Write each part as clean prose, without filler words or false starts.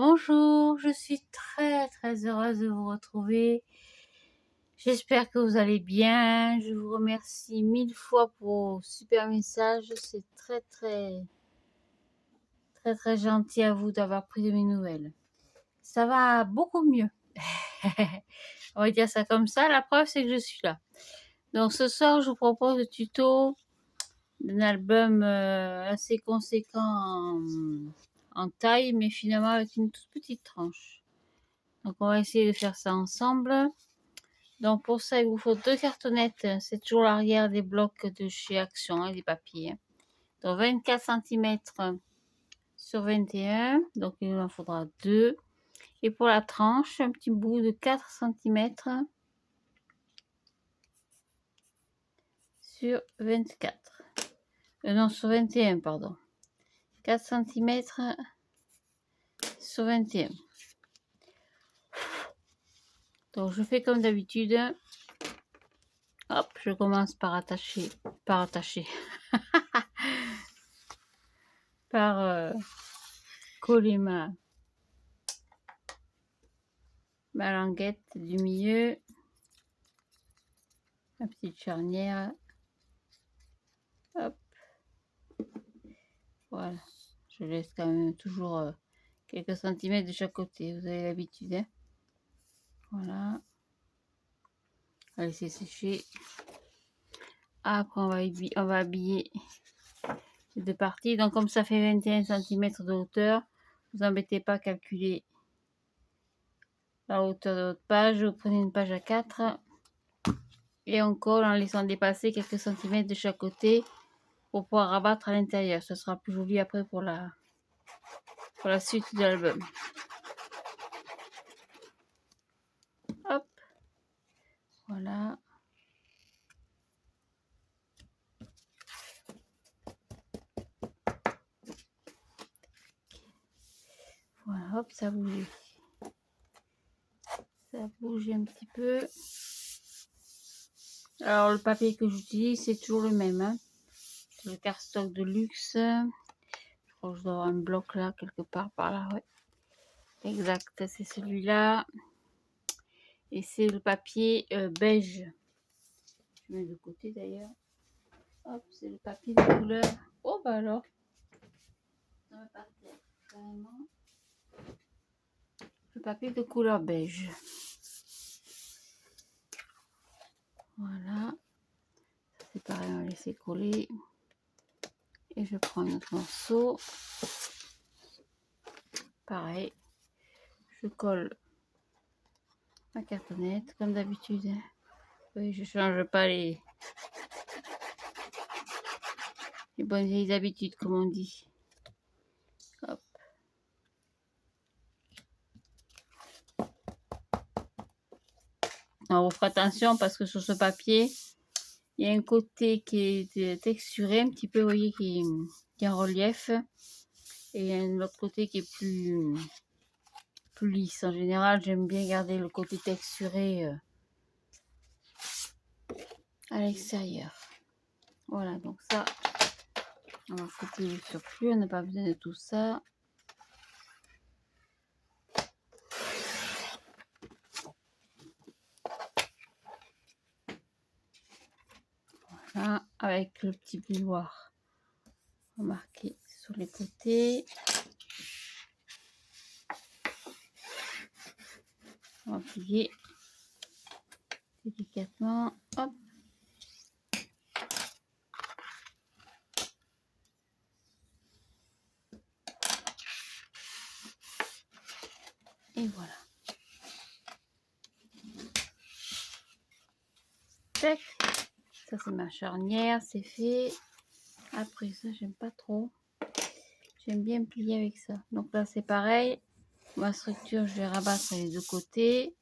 Bonjour, je suis très heureuse de vous retrouver. J'espère que vous allez bien. Je vous remercie 1000 fois pour vos super messages. C'est très gentil à vous d'avoir pris de mes nouvelles. Ça va beaucoup mieux. On va dire ça comme ça. La preuve, c'est que je suis là. Donc ce soir, je vous propose le tuto d'un album assez conséquent en taille, mais finalement avec une toute petite tranche. Donc on va essayer de faire ça ensemble. Donc pour ça, il vous faut 2 cartonnettes. C'est toujours l'arrière des blocs de chez Action, hein, des papiers. Donc 24 cm sur 21. Donc il en faudra 2. Et pour la tranche, un petit bout de 4 cm sur 24. Non, sur 21, pardon. 4 cm sur 21. Donc je fais comme d'habitude. Hop, je commence par attacher. Par coller ma languette du milieu. Ma petite charnière. Hop. Voilà. Je laisse quand même toujours quelques centimètres de chaque côté. Vous avez l'habitude, hein. Voilà. On va laisser sécher. Après, on va habiller les deux parties. Donc, comme ça fait 21 cm de hauteur, vous embêtez pas à calculer la hauteur de votre page. Vous prenez une page à 4 et on colle en laissant dépasser quelques centimètres de chaque côté pour pouvoir rabattre à l'intérieur. Ce sera plus joli après pour la suite de l'album. Hop. Voilà. Voilà, hop, ça bouge. Ça bouge un petit peu. Alors, le papier que j'utilise, c'est toujours le même, hein. C'est le cardstock de luxe. Je crois que je dois avoir un bloc là, quelque part par là, ouais. Exact, c'est celui-là. Et c'est le papier beige. Je mets de côté d'ailleurs. Hop, c'est le papier de couleur. Oh, bah alors. Ça va partir carrément. Le papier de couleur beige. Voilà. C'est pareil, on va laisser coller. Et je prends un autre morceau. Pareil. Je colle ma cartonnette comme d'habitude. Oui, je change pas les bonnes vieilles habitudes, comme on dit. Hop. Alors, on fera attention parce que sur ce papier, il y a un côté qui est texturé, un petit peu, vous voyez, qui est en relief. Et un autre côté qui est plus lisse. En général, j'aime bien garder le côté texturé à l'extérieur. Voilà, donc ça, on va couper le surplus, on n'a pas besoin de tout ça. Voilà, avec le petit bouilloire marqué sur les côtés. On va plier délicatement. Hop. Et voilà. Tac. Ça, c'est ma charnière, c'est fait. Après ça, j'aime pas trop. J'aime bien plier avec ça. Donc là, c'est pareil. Ma structure, je vais rabattre les deux côtés.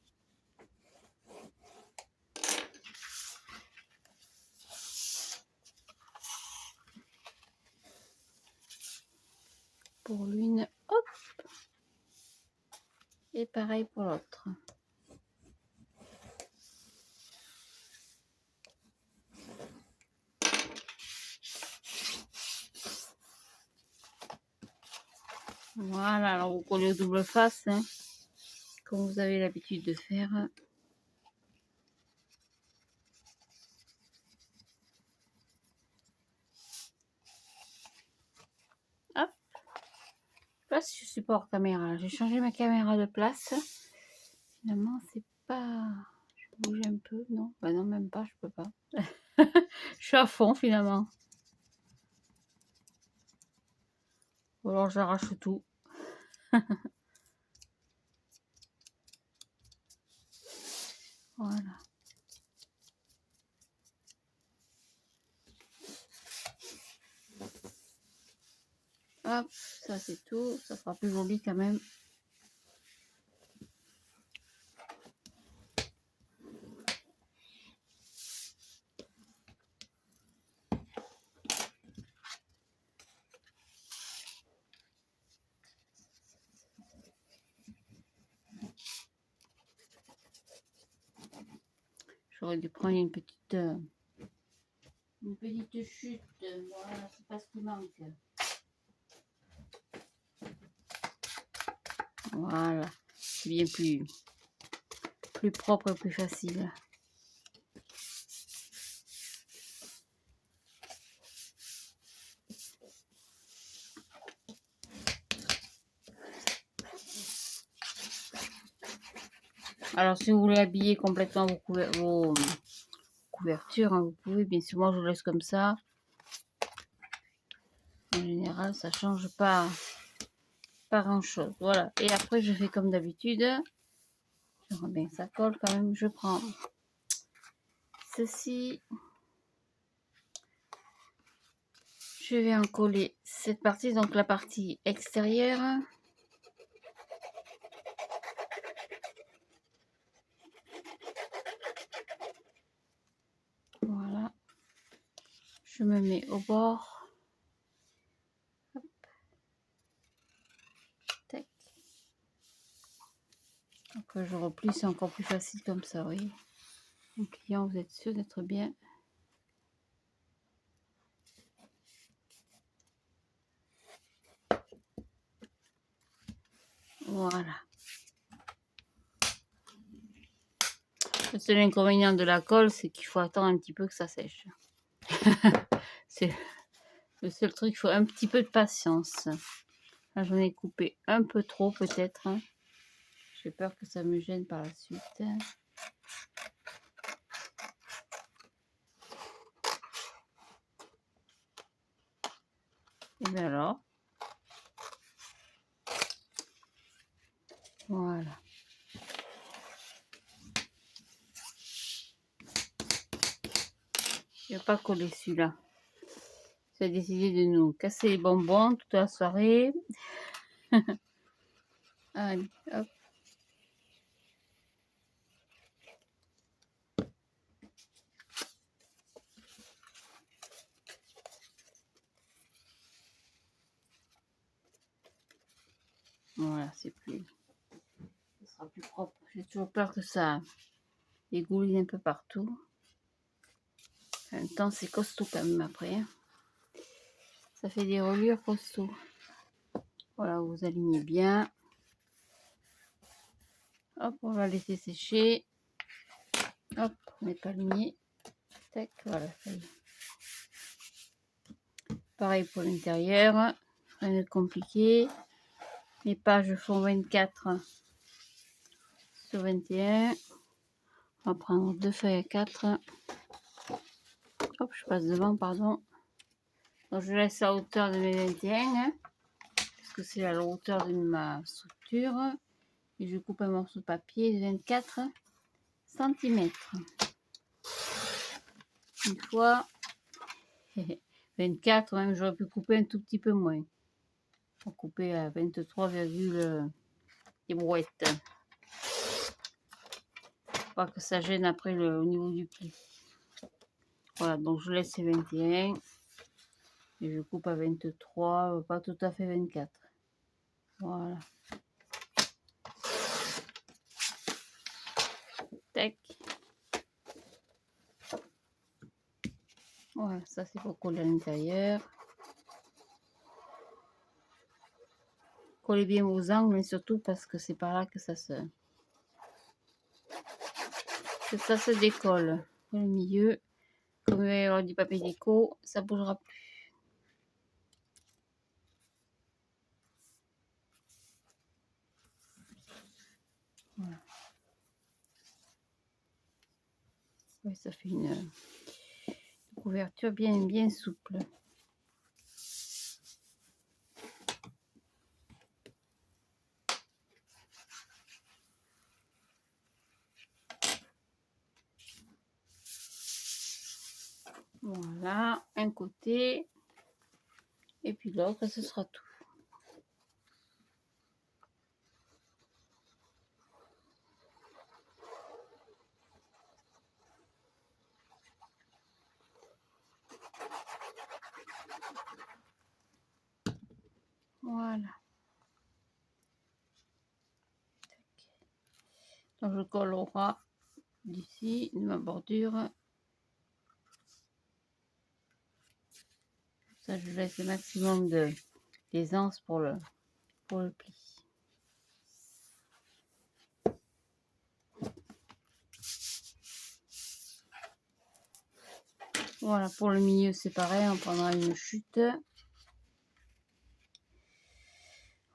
Pour l'une, hop. Et pareil pour l'autre. Voilà, alors vous collez au double face, hein, comme vous avez l'habitude de faire. Hop. Je sais pas si je supporte caméra. J'ai changé ma caméra de place. Finalement, c'est pas... Je bouge un peu, non? Bah non, même pas, je peux pas. Je suis à fond, finalement. Ou alors j'arrache tout. Voilà. Hop, ça c'est tout. Ça sera plus joli quand même. J'aurais dû prendre une petite chute. Voilà, c'est pas ce qui manque. Voilà, c'est bien plus propre et plus facile. Alors, si vous voulez habiller complètement vos couvertures, hein, vous pouvez. Bien sûr, moi, je vous laisse comme ça. En général, ça change pas grand-chose. Voilà. Et après, je fais comme d'habitude. J'aimerais bien que ça colle quand même. Je prends ceci. Je vais en coller cette partie, donc la partie extérieure. Voilà. Je me mets au bord. Hop. Tac. Après, je replie, c'est encore plus facile comme ça, oui. Mon client, vous êtes sûr d'être bien. Voilà. Le seul inconvénient de la colle, c'est qu'il faut attendre un petit peu que ça sèche. C'est le seul truc, il faut un petit peu de patience. Là, j'en ai coupé un peu trop peut-être. J'ai peur que ça me gêne par la suite. Et bien alors, voilà. Je vais pas coller celui-là. J'ai décidé de nous casser les bonbons toute la soirée. Allez, hop. Voilà, c'est plus... Ce sera plus propre. J'ai toujours peur que ça égouline un peu partout. En même temps, c'est costaud quand même après. Hein. Ça fait des reliures costauds. Voilà, vous alignez bien. Hop, on va laisser sécher. Hop, on n'est pas aligné. Tac, voilà, ça y est. Pareil pour l'intérieur. Rien de compliqué. Les pages font 24 sur 21. On va prendre deux feuilles à 4. Hop, je passe devant, pardon. Donc, je laisse la hauteur de mes 21, hein, parce que c'est la hauteur de ma structure. Et je coupe un morceau de papier de 24 cm. Une fois. 24, même j'aurais pu couper un tout petit peu moins. On va couper à 23, des brouettes. Pas que ça gêne après au niveau du pli. Voilà, donc je laisse ces 21 et je coupe à 23, pas tout à fait 24. Voilà. Tac. Voilà, ça c'est pour coller à l'intérieur. coller bien vos angles, mais surtout parce que c'est par là que ça se décolle. Dans le milieu, comme il va y avoir du papier déco, ça bougera plus. Voilà. Ouais, ça fait une couverture bien souple. Voilà, un côté, et puis l'autre, ce sera tout. Voilà. Donc je colle au ras d'ici, de ma bordure. Ça, je laisse le maximum d'aisance pour le pli. Voilà, pour le milieu, c'est pareil, on prendra une chute.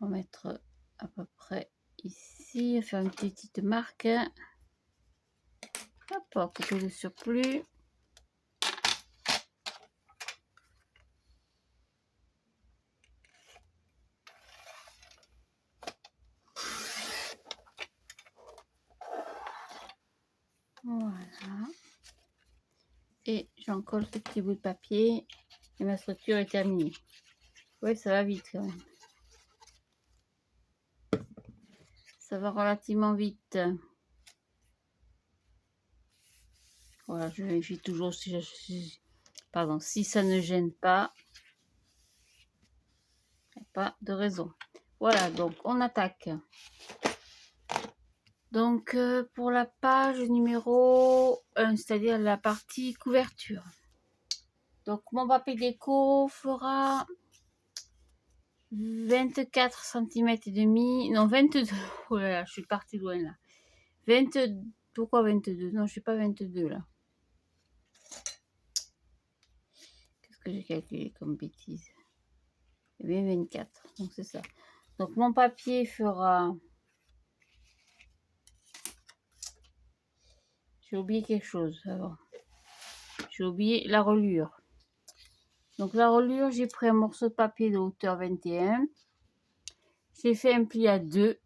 On va mettre à peu près ici, faire une petite marque. Hop, à côté le surplus. Voilà. Et j'en colle ce petit bout de papier et ma structure est terminée. Oui, ça va vite quand même. Ça va relativement vite. Voilà, je vérifie toujours si ça ne gêne pas. Pas de raison. Voilà, donc on attaque. Donc pour la page numéro 1, c'est-à-dire la partie couverture. Donc mon papier déco fera 24 cm et demi, non 22, oh là là, je suis partie loin là. 22, pourquoi 22? Non, je suis pas 22 là. Qu'est-ce que j'ai calculé comme bêtise? Eh bien 24, donc c'est ça. Donc mon papier fera... J'ai oublié quelque chose avant. J'ai oublié la reliure. Donc la reliure, j'ai pris un morceau de papier de hauteur 21. J'ai fait un pli à 2,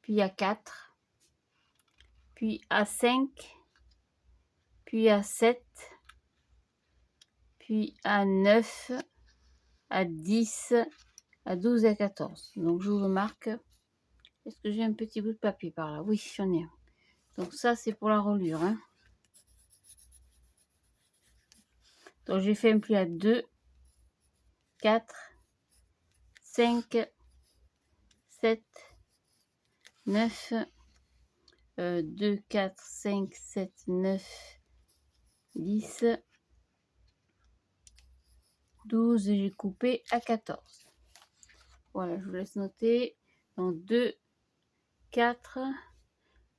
puis à 4, puis à 5, puis à 7, puis à 9, à 10, à 12 et à 14. Donc je vous le marque. Est-ce que j'ai un petit bout de papier par là? Oui, j'en ai un. Donc ça, c'est pour la reliure. Hein. Donc j'ai fait un pli à 2, 4, 5, 7, 9, 2, 4, 5, 7, 9, 10, 12 et j'ai coupé à 14. Voilà, je vous laisse noter. Donc 2, 4,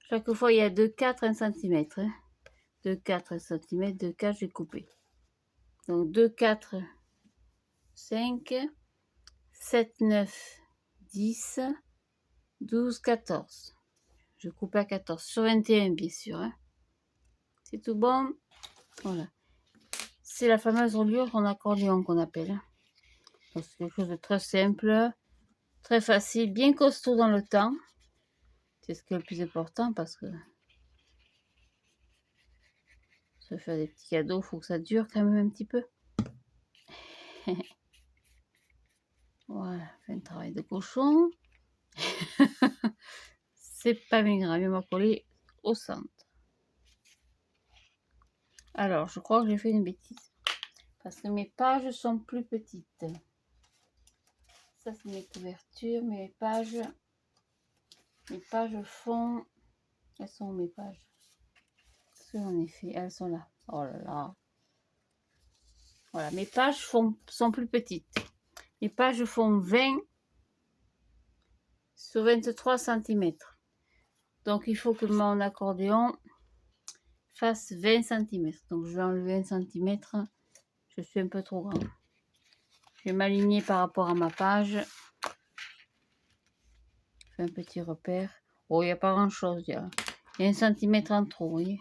chaque fois il y a 2, 4, 1 cm. Hein. 2, 4, 1 cm, 2, 4, j'ai coupé. Donc 2, 4, 5, 7, 9, 10, 12, 14. Je coupe à 14, sur 21 bien sûr. Hein. C'est tout bon. Voilà. C'est la fameuse reliure en accordéon qu'on appelle. Hein. C'est quelque chose de très simple, très facile, bien costaud dans le temps. C'est ce qui est le plus important parce que se faire des petits cadeaux, il faut que ça dure quand même un petit peu. Voilà, fait un travail de cochon. C'est pas bien grave, il m'a collé au centre. Alors, je crois que j'ai fait une bêtise. Parce que mes pages sont plus petites. Ça, c'est mes couvertures, mes pages. Mes pages font... Elles sont mes pages. Qu'est-ce que j'en ai fait? Elles sont là. Oh là là. Voilà, mes pages sont plus petites. Mes pages font 20 sur 23 cm. Donc il faut que mon accordéon fasse 20 cm. Donc je vais enlever 1 cm. Je suis un peu trop grand. Je vais m'aligner par rapport à ma page. Je fais un petit repère. Oh, il n'y a pas grand chose. Il y a 1 cm en trop, vous voyez.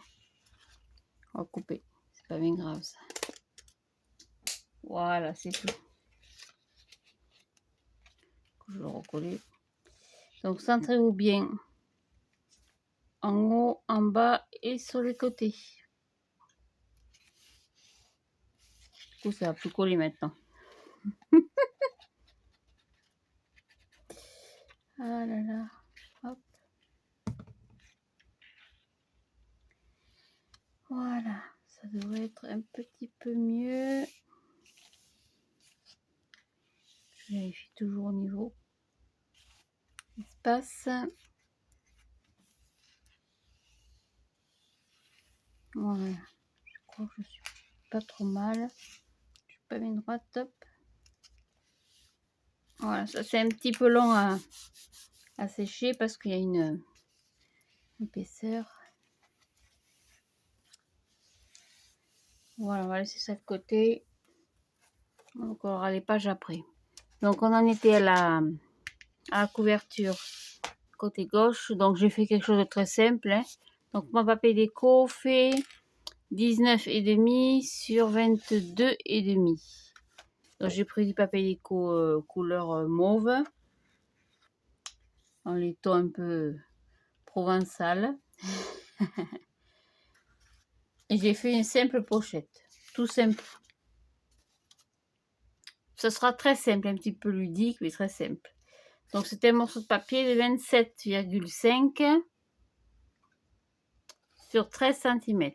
On va couper. C'est pas bien grave ça. Voilà, c'est tout. Je vais le recoller. Donc centrez-vous bien. En haut, en bas et sur les côtés. Du coup, ça va plus coller maintenant. Ah là là. Hop. Voilà. Ça devrait être un petit peu mieux. Je vérifie toujours au niveau espace. Voilà. Je crois que je suis pas trop mal. Je suis pas bien droite. Top. Voilà. Ça, c'est un petit peu long à sécher parce qu'il y a une épaisseur. Voilà, on va laisser ça de côté. Donc, on aura les pages après. Donc, on en était à la couverture côté gauche. Donc, j'ai fait quelque chose de très simple. Hein. Donc, mon papier déco fait 19,5 sur 22,5. Donc, j'ai pris du papier déco couleur mauve. Dans les tons un peu provençal. Et j'ai fait une simple pochette. Tout simple. Ça sera très simple, un petit peu ludique, mais très simple. Donc, c'était un morceau de papier de 27,5 sur 13 cm.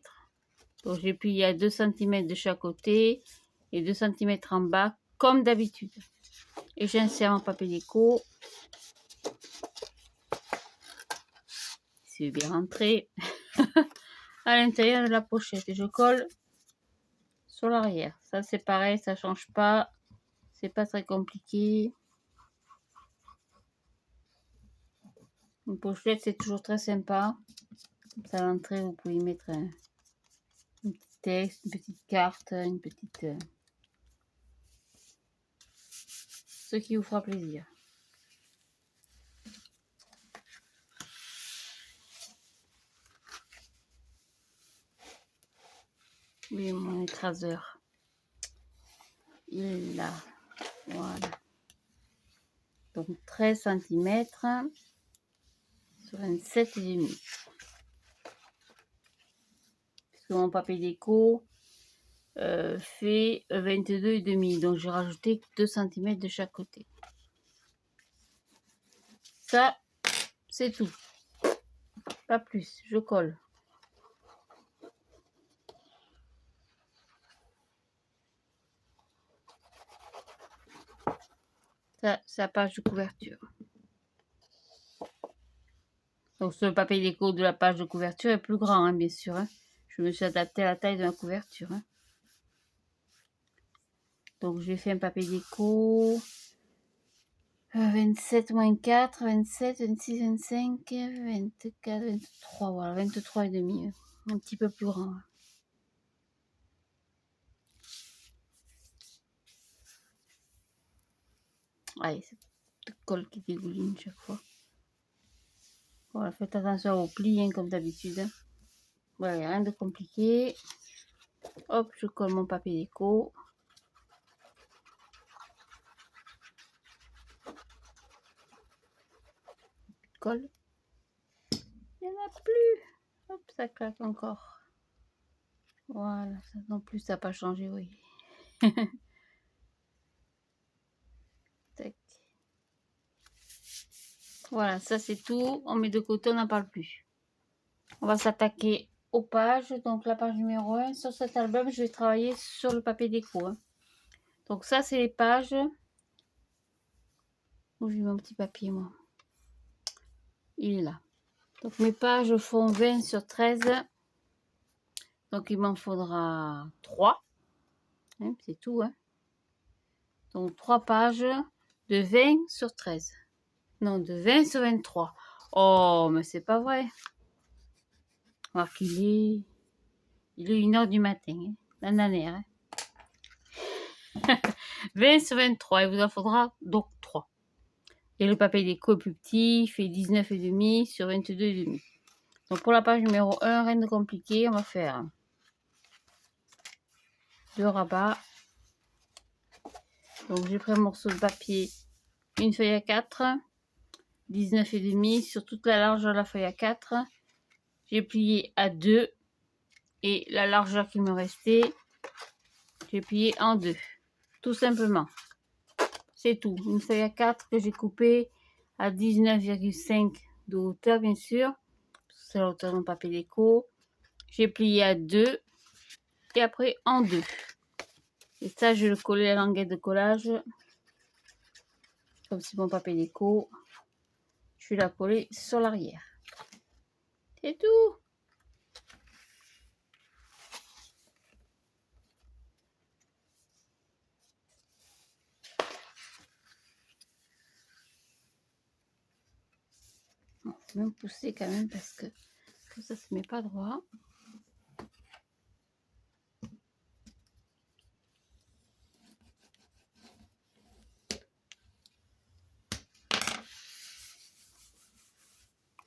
Donc, j'ai plié à 2 cm de chaque côté et 2 cm en bas, comme d'habitude. Et j'insère mon papier déco. C'est bien rentré à l'intérieur de la pochette. Et je colle sur l'arrière. Ça, c'est pareil, ça change pas. C'est pas très compliqué. Une pochette, c'est toujours très sympa. À l'entrée, vous pouvez y mettre un petit texte, une petite carte, une petite... ce qui vous fera plaisir. Oui, mon écraseur. Il est là. Voilà. Donc 13 cm sur 27,5. Parce que mon papier déco fait 22,5. Donc j'ai rajouté 2 cm de chaque côté. Ça, c'est tout. Pas plus. Je colle. Ça, c'est la page de couverture. Donc ce papier déco de la page de couverture est plus grand, hein, bien sûr. Hein. Je me suis adapté à la taille de la couverture. Hein. Donc j'ai fait un papier déco 27 moins 4, 27, 26, 25, 24, 23, voilà, 23,5. Un petit peu plus grand. Allez, c'est le colle qui dégouline chaque fois. Voilà, faites attention aux plis, hein, comme d'habitude. Voilà, rien de compliqué. Hop, je colle mon papier déco. Colle. Il n'y en a plus. Hop, ça claque encore. Voilà, ça non plus, ça n'a pas changé, oui. Tac. Voilà, ça c'est tout. On met de côté, on n'en parle plus. On va s'attaquer aux pages. Donc la page numéro 1. Sur cet album, je vais travailler sur le papier déco. Hein. Donc ça, c'est les pages. Où j'ai mon petit papier, moi. Il est là. Donc mes pages font 20 sur 13. Donc il m'en faudra 3. Hein, c'est tout. Hein. Donc 3 pages de 20 sur 13. Non, de 20 sur 23. Oh, mais c'est pas vrai. Alors qu'il est 1h du matin, hein, l'année, hein. 20 sur 23, il vous en faudra donc 3. Et le papier déco plus petit, il fait 19,5 sur 22,5. Donc pour la page numéro 1, rien de compliqué, on va faire 2 rabats. Donc j'ai pris un morceau de papier, une feuille à 4, 19,5 sur toute la largeur de la feuille à 4. J'ai plié à 2 et la largeur qui me restait, j'ai plié en 2. Tout simplement. C'est tout. Une feuille à 4 que j'ai coupée à 19,5 de hauteur, bien sûr. C'est la hauteur de mon papier déco. J'ai plié à 2 et après en 2. Et ça, je vais le coller à la languette de collage. Comme c'est mon papier déco. Je vais la coller sur l'arrière. C'est tout. Bon, faut même pousser quand même parce que ça se met pas droit.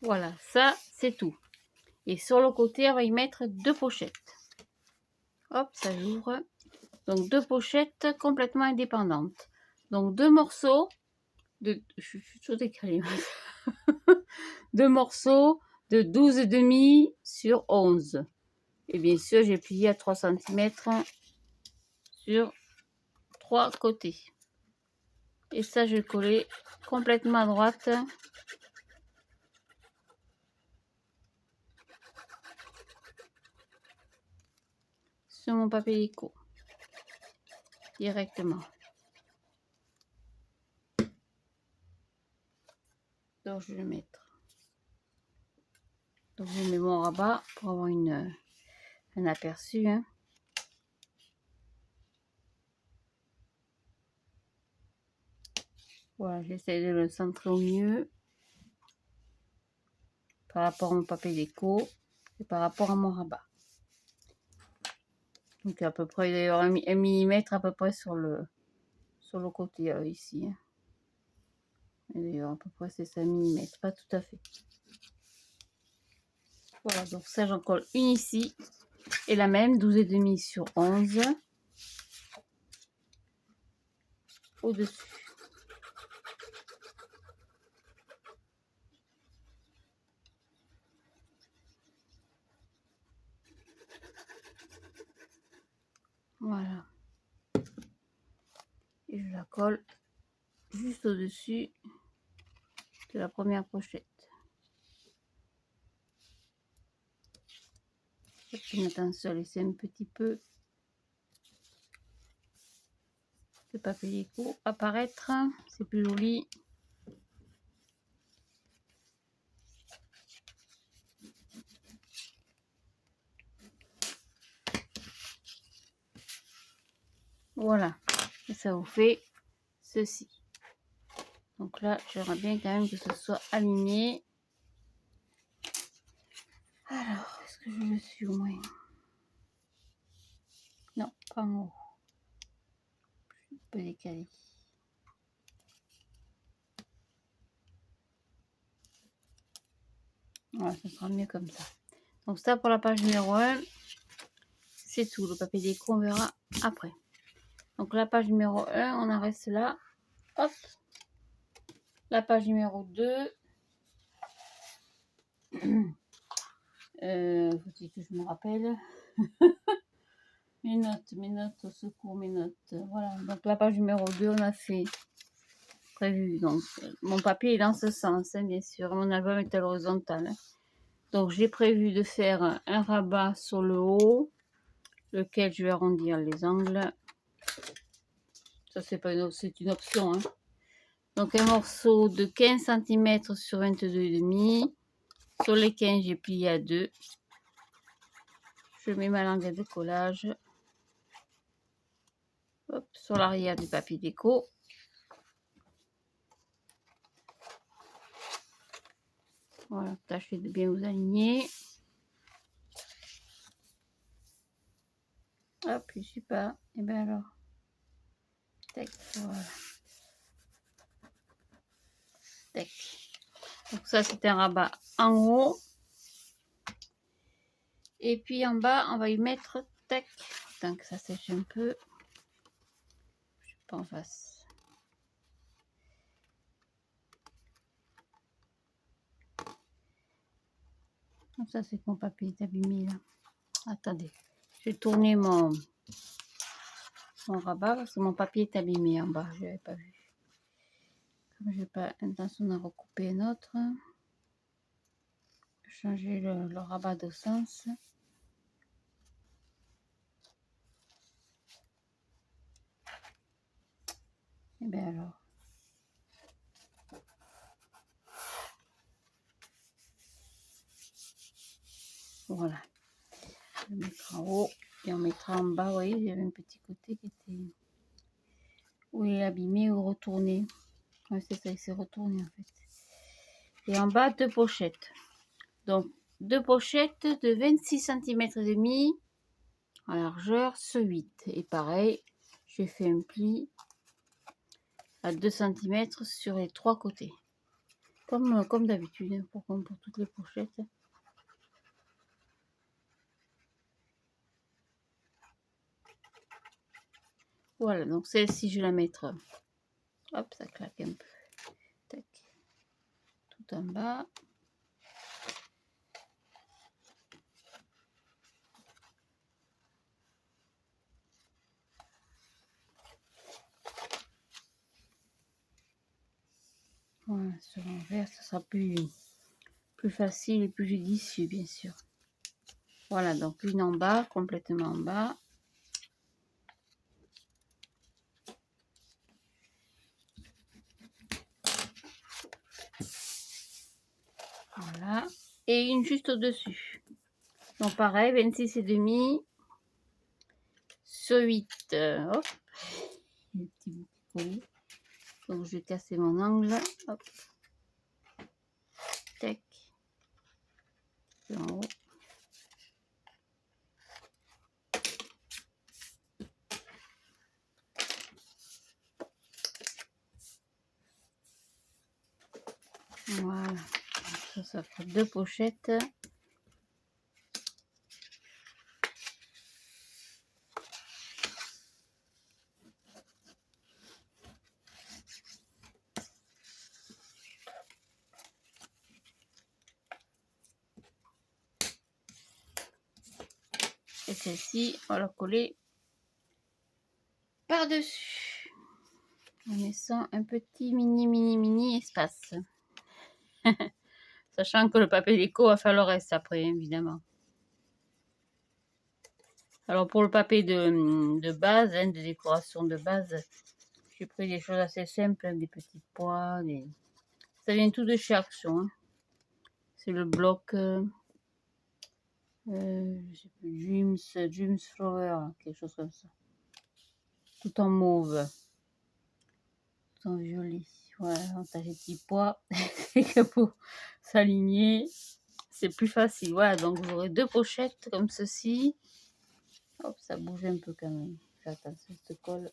Voilà, ça c'est tout. Et sur le côté, on va y mettre 2 pochettes. Hop, ça j'ouvre. Donc 2 pochettes complètement indépendantes. Donc 2 morceaux de... Je suis tout décalée. 2 morceaux de 12,5 sur 11. Et bien sûr, j'ai plié à 3 cm sur 3 côtés. Et ça, je vais coller complètement à droite. Sur mon papier déco. Directement. Donc, je vais le mettre. Donc, je mets mon rabat pour avoir un aperçu. Hein. Voilà, j'essaie de le centrer au mieux. Par rapport à mon papier déco et par rapport à mon rabat. Donc à peu près, il y aura 1 mm à peu près sur le côté ici. Hein. D'ailleurs, à peu près c'est 5 mm, pas tout à fait. Voilà, donc ça j'en colle une ici. Et la même, 12,5 sur 11. Au-dessus. Voilà. Et je la colle juste au-dessus de la première pochette. Je vais mettre un seul, laisser un petit peu de papier déco apparaître. C'est plus joli. Voilà. Et ça vous fait ceci. Donc là, j'aimerais bien quand même que ce soit aligné. Alors, est-ce que je le suis au moins? Non, pas en haut. Un peu décalé. Voilà, ça sera mieux comme ça. Donc ça pour la page numéro 1, c'est tout. Le papier déco, on verra après. Donc la page numéro 1, on en reste là. Hop. La page numéro 2. Faut-il que je me rappelle. Mes notes, au secours, mes notes. Voilà, donc la page numéro 2, on a fait prévu. Donc mon papier est dans ce sens, hein, bien sûr. Mon album est à l'horizontale. Hein. Donc j'ai prévu de faire un rabat sur le haut, lequel je vais arrondir les angles. Ça c'est une option. Hein. Donc un morceau de 15 cm sur 22,5. Sur les 15, j'ai plié à 2. Je mets ma languette de collage. Hop, sur l'arrière du papier déco. Voilà, tâchez de bien vous aligner. Hop, je suis pas. Et bien alors. Tac, voilà. Tac. Donc ça, c'est un rabat en haut. Et puis en bas, on va y mettre, tac, tant que ça sèche un peu. Je sais pas en face. Donc ça, c'est que mon papier est abîmé là. Attendez, je vais tourner mon rabat parce que mon papier est abîmé en bas. Je l'avais pas vu. Comme je n'ai pas intention de recouper un autre, changer le rabat de sens. Et bien alors. Voilà. Je vais mettre en haut et on mettra en bas. Vous voyez, il y avait un petit côté qui était où il est abîmé ou retourné. Ouais, c'est ça, il s'est retourné en fait. Et en bas, deux pochettes. Donc, deux pochettes de 26 cm et demi en largeur sur 8. Et pareil, j'ai fait un pli à 2 cm sur les trois côtés. Comme d'habitude, pour toutes les pochettes. Voilà, donc celle-ci, je vais la mettre. Hop, ça claque un peu. Tac. Tout en bas. Voilà, sur l'envers, ça sera plus facile et plus judicieux, bien sûr. Voilà, donc une en bas, complètement en bas. Voilà. Et une juste au-dessus. Donc pareil, 26 et demi sur 8. Hop. Un petit bout qui colle. Donc je vais casser mon angle. Hop. Tac. En haut. Voilà. Ça fera deux pochettes. Et celle-ci, on va la coller par-dessus. En laissant un petit mini espace. Sachant que le papier déco va faire le reste après, évidemment. Alors pour le papier de base, de décoration de base, j'ai pris des choses assez simples, des petits pois, ça vient tout de chez Action. Hein. C'est le bloc, je sais plus, Dreams Flower, quelque chose comme ça. Tout en mauve, tout en violet. Voilà, on a des petits pois, et que pour s'aligner, c'est plus facile. Voilà, donc vous aurez deux pochettes comme ceci. Hop, ça bouge un peu quand même. Fais attention, ça se colle.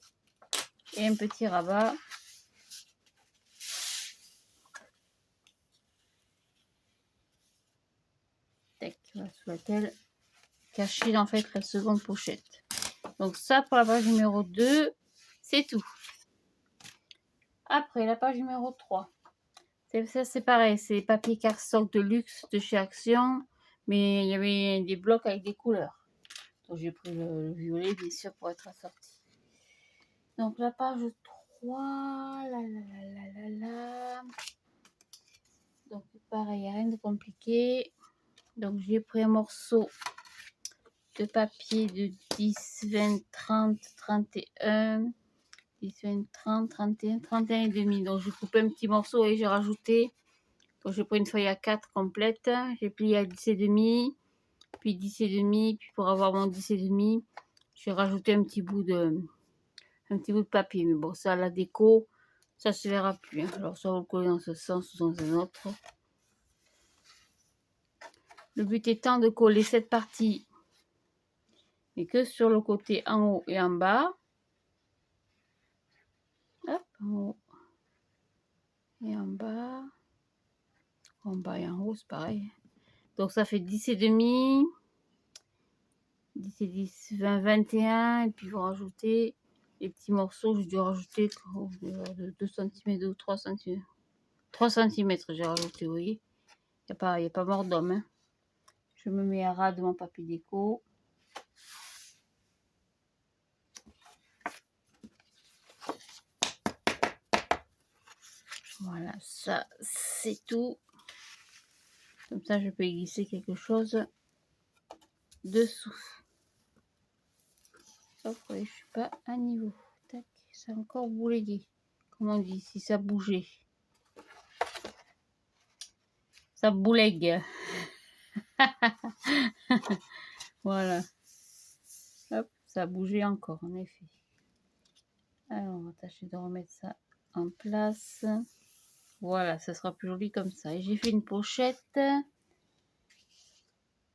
Et un petit rabat. Tac, voilà, sous laquelle cacher en fait la seconde pochette. Donc ça pour la page numéro 2, c'est tout. Après la page numéro 3. Ça c'est pareil, c'est papier cardstock de luxe de chez Action. Mais il y avait des blocs avec des couleurs. Donc j'ai pris le violet bien sûr pour être assorti. Donc la page 3, là. Donc pareil, rien de compliqué. Donc j'ai pris un morceau de papier de 10, 20, 30, 31, 10, 20, 30, 31, 31 et demi. Donc j'ai coupé un petit morceau et j'ai rajouté. Donc j'ai pris une feuille à 4 complète. J'ai plié à 10 et demi, puis 10 et demi, puis pour avoir mon 10 et demi, j'ai rajouté un petit bout de papier. Mais bon, ça, la déco, ça se verra plus. Hein. Alors, soit vous le collez dans ce sens ou dans un autre. Le but étant de coller cette partie, mais que sur le côté en haut et en bas. Hop, en haut et en bas. En bas et en haut, c'est pareil. Donc ça fait 10 et demi. 10 et 10, 20, 21. Et puis vous rajoutez les petits morceaux. J'ai dû rajouter de 2 cm ou 3 cm. 3 cm j'ai rajouté, vous voyez. Il n'y a pas mort d'homme. Hein. Je me mets à ras de mon papier déco. Voilà, ça c'est tout. Comme ça, je peux y glisser quelque chose dessous. Hop, ouais, je suis pas à niveau. Tac, ça a encore boulayé. Comme on dit, si ça bougeait. Ça boulègue. Voilà. Hop, ça a bougé encore, en effet. Alors, on va tâcher de remettre ça en place. Voilà, ça sera plus joli comme ça. Et j'ai fait une pochette.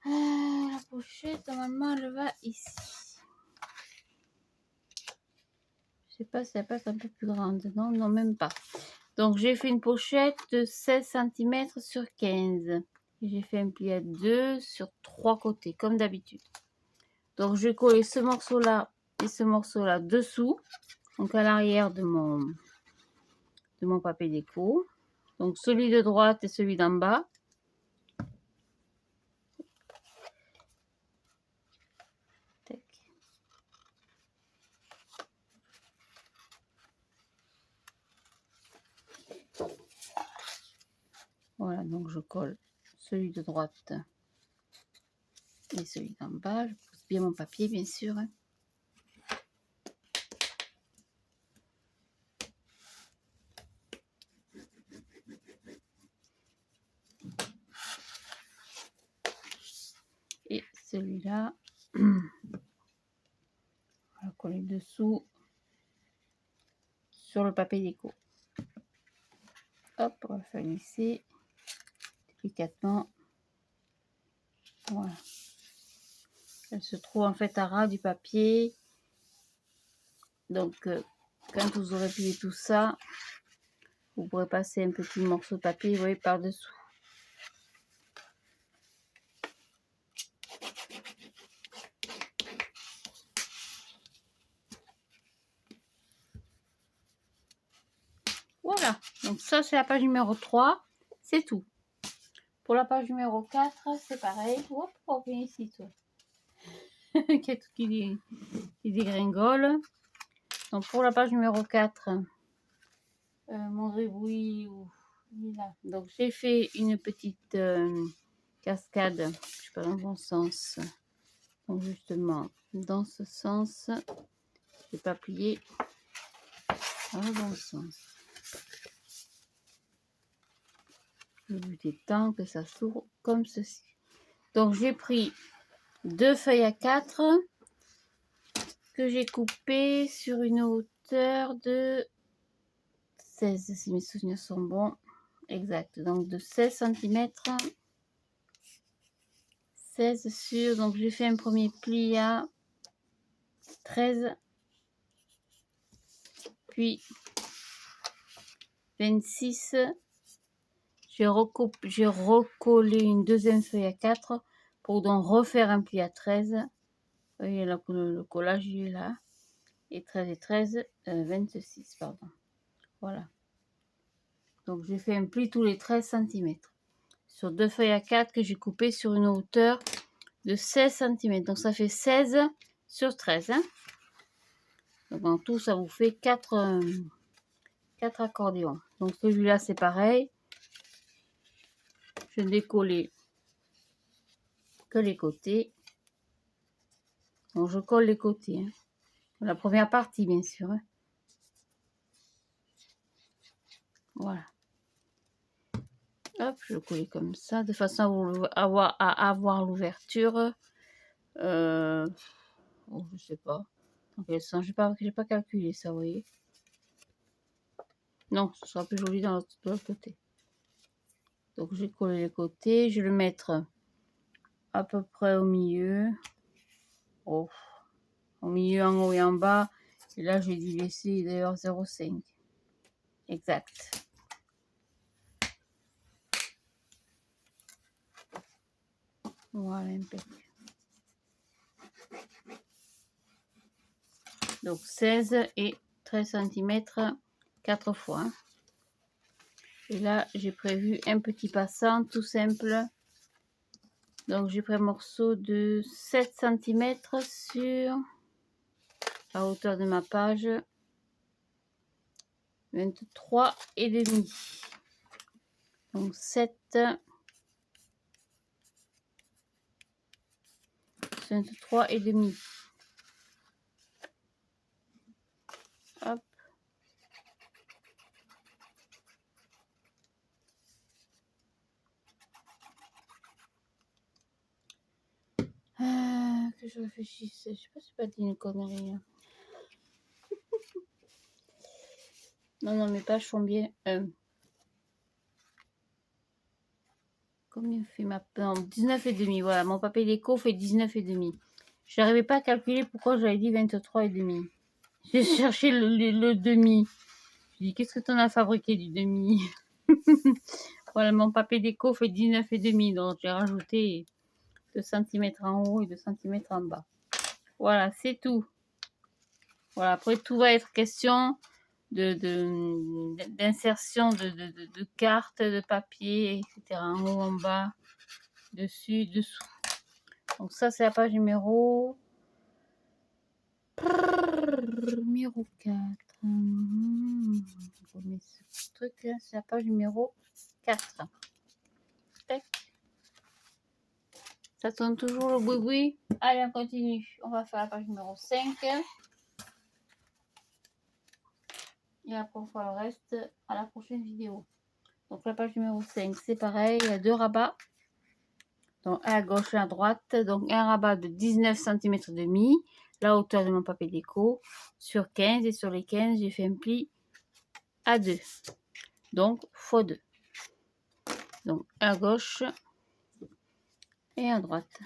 La pochette, normalement, elle va ici. Je sais pas si elle peut être un peu plus grande. Non, non, même pas. Donc, j'ai fait une pochette de 16 cm sur 15. J'ai fait un pli à 2 sur 3 côtés, comme d'habitude. Donc, je vais coller ce morceau-là et ce morceau-là dessous. Donc, à l'arrière de mon papier déco. Donc, celui de droite et celui d'en bas. Tac. Voilà, donc je colle celui de droite et celui d'en bas. Je pose bien mon papier, bien sûr. Et celui-là, on va coller dessous sur le papier déco. Hop, on va faire glisser délicatement. Voilà. Elle se trouve en fait à ras du papier. Donc, quand vous aurez plié tout ça, vous pourrez passer un petit morceau de papier, vous voyez, par-dessous. Voilà, donc ça c'est la page numéro 3, c'est tout. Pour la page numéro 4, c'est pareil. Hop, on vient ici, toi. Qui est tout qui dégringole. Donc pour la page numéro 4, mon gribouille, il est là. Donc j'ai fait une petite cascade, je sais pas dans le bon sens. Donc justement, dans ce sens, j'ai pas plié dans le bon sens. Le but étant que ça s'ouvre comme ceci. Donc j'ai pris 2 feuilles à 4 que j'ai coupées sur une hauteur de 16, si mes souvenirs sont bons. Exact, donc de 16 cm. 16 sur, donc j'ai fait un premier pli à 13, puis 26. J'ai recollé une deuxième feuille à 4 pour donc refaire un pli à 13. Vous voyez là, le collage il est là. Et 13 et 13, 26, pardon. Voilà. Donc j'ai fait un pli tous les 13 cm. Sur 2 feuilles à 4 que j'ai coupées sur une hauteur de 16 cm. Donc ça fait 16 sur 13. Hein. Donc en tout, ça vous fait 4 accordéons. Donc celui-là, c'est pareil. Je vais coller que les côtés. Donc je colle les côtés. Hein. La première partie, bien sûr. Hein. Voilà. Hop, je colle comme ça, de façon à avoir l'ouverture. Oh, je sais pas. Dans quel sens, j'ai pas calculé ça, vous voyez. Non, ce sera plus joli de l'autre côté. Donc, j'ai collé les côtés. Je vais le mettre à peu près au milieu. Oh, au milieu, en haut et en bas. Et là, j'ai dû laisser d'ailleurs 0,5. Exact. Voilà, impeccable. Donc 16 et 13 cm 4 fois. Et là, j'ai prévu un petit passant tout simple. Donc j'ai pris un morceau de 7 cm sur la hauteur de ma page 23 et demi. Donc 7, 23 et demi. Hop. Que je réfléchisse. Je sais pas si j'ai pas dit une connerie. Hein. Non, mes pages sont bien. Combien fait ma... Non, 19 et demi. Voilà, mon papier déco fait 19 et demi. Je n'arrivais pas à calculer pourquoi j'avais dit 23 et demi. J'ai cherché le demi. Je dis, qu'est-ce que tu en as fabriqué du demi? Voilà, mon papier déco fait 19 et demi. Donc, j'ai rajouté 2 cm en haut et 2 cm en bas. Voilà, c'est tout. Voilà, après, tout va être question d'insertion de cartes, de papier, etc. En haut, en bas, dessus, dessous. Donc ça, c'est la page numéro 4. Je remets ce truc là, c'est la page numéro 4. Tac. Ça tourne toujours le boui-boui. Allez, on continue. On va faire la page numéro 5. Et après, on fera le reste à la prochaine vidéo. Donc la page numéro 5, c'est pareil. Il y a 2 rabats. Donc un à gauche et à droite. Donc un rabat de 19 cm demi. La hauteur de mon papier déco. Sur 15. Et sur les 15, j'ai fait un pli à 2. Donc x 2. Donc à gauche et à droite.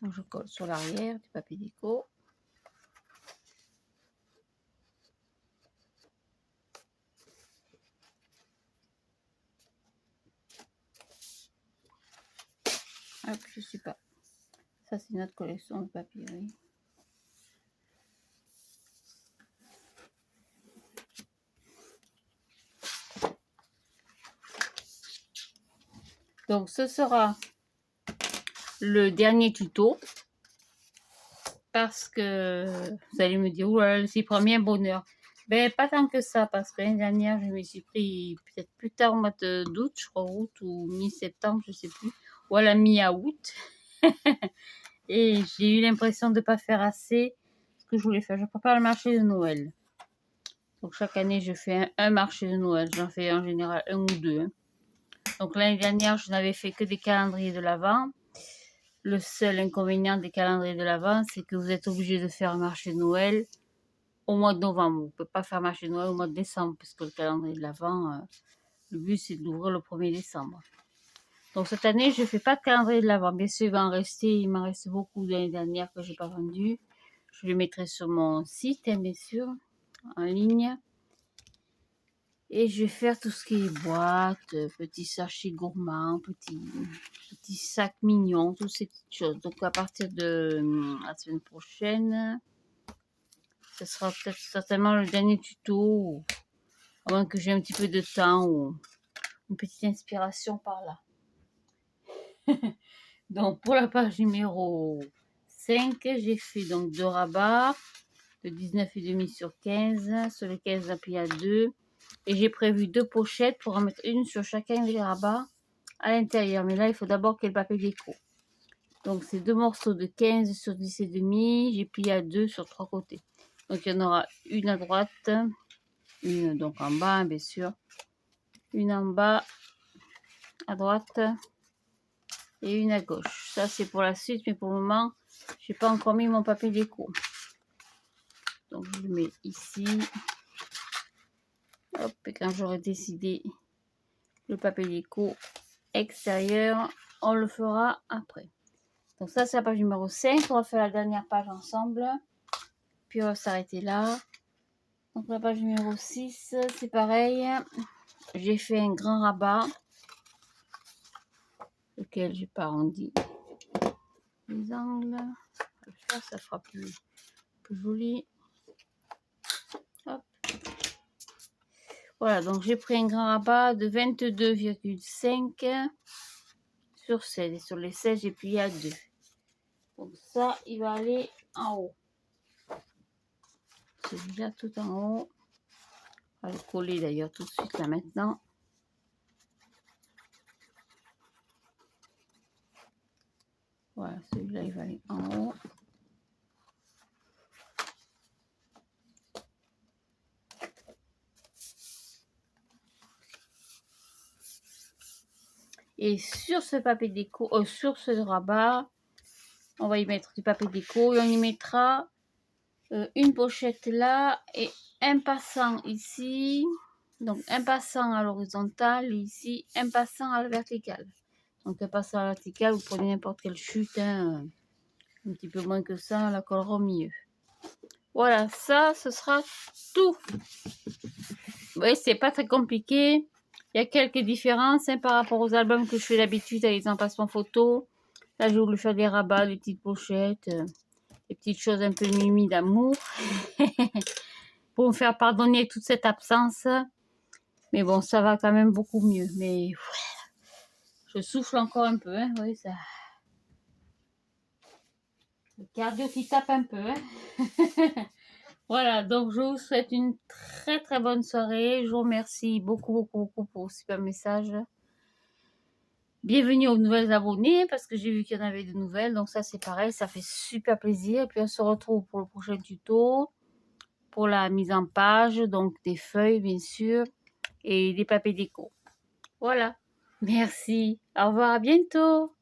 Donc je colle sur l'arrière du papier déco. Hop, je sais pas. Ça c'est notre collection de papier, oui. Donc ce sera le dernier tuto. Parce que vous allez me dire, ouais, c'est premier bonheur. Ben, pas tant que ça, parce que l'année dernière, je me suis pris peut-être plus tard au mois d'août, je crois, août ou mi-septembre, je sais plus, ou à la mi-août. Et j'ai eu l'impression de ne pas faire assez ce que je voulais faire. Je prépare le marché de Noël. Donc chaque année, je fais un marché de Noël. J'en fais en général un ou deux. Hein. Donc l'année dernière, je n'avais fait que des calendriers de l'Avent. Le seul inconvénient des calendriers de l'Avent, c'est que vous êtes obligé de faire un marché de Noël au mois de novembre. Vous ne pouvez pas faire marché de Noël au mois de décembre, parce que le calendrier de l'Avent, le but c'est de l'ouvrir le 1er décembre. Donc cette année, je ne fais pas de calendrier de l'Avent. Bien sûr, il m'en reste beaucoup de l'année dernière que je n'ai pas vendu. Je le mettrai sur mon site, hein, bien sûr, en ligne. Et je vais faire tout ce qui est boîte, petits sachets gourmands, petits sacs mignons, toutes ces petites choses. Donc à partir de la semaine prochaine, ce sera peut-être certainement le dernier tuto, à moins que j'ai un petit peu de temps ou une petite inspiration par là. Donc pour la page numéro 5, j'ai fait donc 2 rabats de 19,5 sur 15, sur les 15 appuyés à 2. Et j'ai prévu 2 pochettes pour en mettre une sur chacun des rabats à l'intérieur. Mais là, il faut d'abord qu'il y ait le papier déco. Donc, c'est 2 morceaux de 15 sur 10,5. J'ai plié à 2 sur 3 côtés. Donc, il y en aura une à droite, une donc en bas, bien sûr. Une en bas, à droite, et une à gauche. Ça, c'est pour la suite, mais pour le moment, je n'ai pas encore mis mon papier déco. Donc, je le mets ici. Hop, et quand j'aurai décidé le papier déco, extérieur, on le fera après. Donc ça, c'est la page numéro 5. On va faire la dernière page ensemble. Puis on va s'arrêter là. Donc la page numéro 6, c'est pareil. J'ai fait un grand rabat, lequel j'ai pas arrondi les angles. Ça fera plus joli. Hop. Voilà, donc j'ai pris un grand rabat de 22,5 sur 16. Et sur les 16, j'ai plié à 2. Donc ça, il va aller en haut. Celui-là tout en haut. On va le coller d'ailleurs tout de suite là maintenant. Voilà, celui-là, il va aller en haut. Et sur ce papier déco, sur ce rabat, on va y mettre du papier déco et on y mettra une pochette là et un passant ici. Donc un passant à l'horizontale et ici un passant à la verticale. Donc un passant à la verticale, vous prenez n'importe quelle chute, hein, un petit peu moins que ça, on la collera au milieu. Voilà, ça, ce sera tout. Oui, c'est pas très compliqué. Il y a quelques différences par rapport aux albums que je fais d'habitude avec les emplacements photos. Là, j'ai voulu faire des rabats, des petites pochettes, des petites choses un peu mimi d'amour. Pour me faire pardonner toute cette absence. Mais bon, ça va quand même beaucoup mieux. Mais je souffle encore un peu. Hein. Oui, ça... Le cardio qui tape un peu. Hein. Voilà, donc je vous souhaite une très très bonne soirée. Je vous remercie beaucoup pour vos super messages. Bienvenue aux nouvelles abonnés parce que j'ai vu qu'il y en avait de nouvelles. Donc ça c'est pareil, ça fait super plaisir. Et puis on se retrouve pour le prochain tuto. Pour la mise en page, donc des feuilles bien sûr. Et des papiers déco. Voilà. Merci. Au revoir, à bientôt.